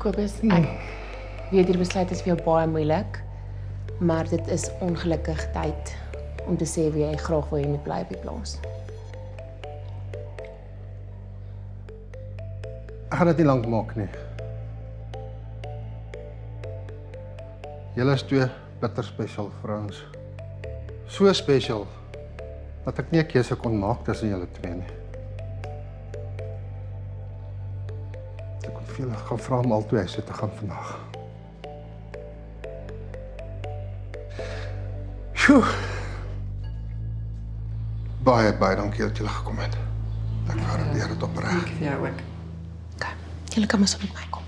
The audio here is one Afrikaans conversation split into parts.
Kobus, ek weet hierdie besluit is vir jou baie moeilik, maar dit is ongelukkig tyd om te sê wie jy graag wil hê moet bly op die plaas. Ek gaan dit nie lank maak nie. Julle is twee bitter special vrouens. So special dat ek nie 'n keuse kon maak tussen julle twee nie. Ek kon veel gaan vra om al twee huise te gaan vandag. Sjoe. Baie dankie dat julle gekom het. Ek waardeer dit opreg. Dankie vir jou ook. Okay, julle kan maar saam met my kom.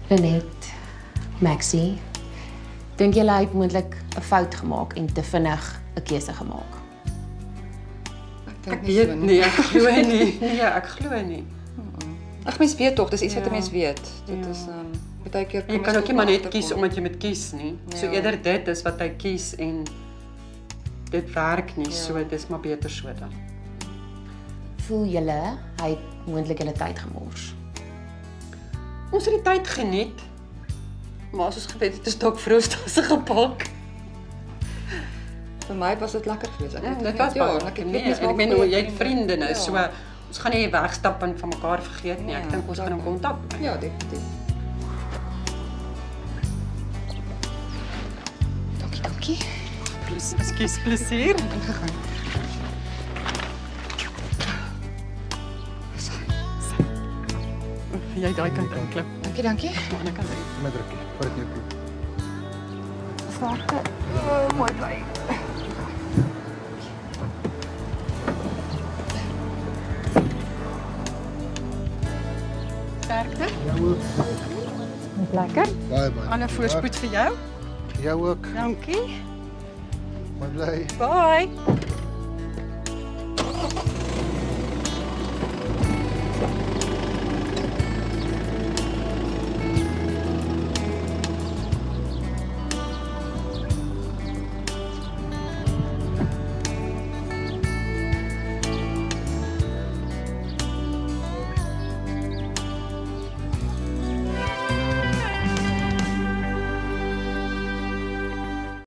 Lenet, Maxie, dink julle hy het moontlik 'n fout gemaak en te vinnig 'n keuse gemaak? Ek weet nie, ek glo nie. Nee, ek glo nie. Ag, mens weet tog, dis iets wat 'n mens weet. Dit is baie keer Jy kan ook nie maar net kies omdat jy moet kies nie. So Ja. eerder dit is wat hy kies en dit werk nie, so dis maar beter so dan. Voel julle hy het moontlik julle tyd gemors? Ons het die tyd geniet. Maar as ons geweet het, is dalk vroegstasse gepak. Vir my was dit lekker geweest. Ek Ja, het dit geniet, was baie en lekker. weet Nee, mens en maak ek meen goeie jy het vriende. vriende nou, Ja. so ons gaan nie wegstap en van mekaar vergeet nie. Ek Ja, dink ons gaan in kontak bly. Ja, definitief. Dankie. Ekskuus, plesier. Ingegaan. Jy daai kant inklip. Dankie. Maar ander kant uit. Met drukkie, vir dit jou. Sake. Mooi bly. Sterkte. Lekker. Baie. Alle voorspoed vir jou. Jou ook. Dankie. Mooi bly. Bye.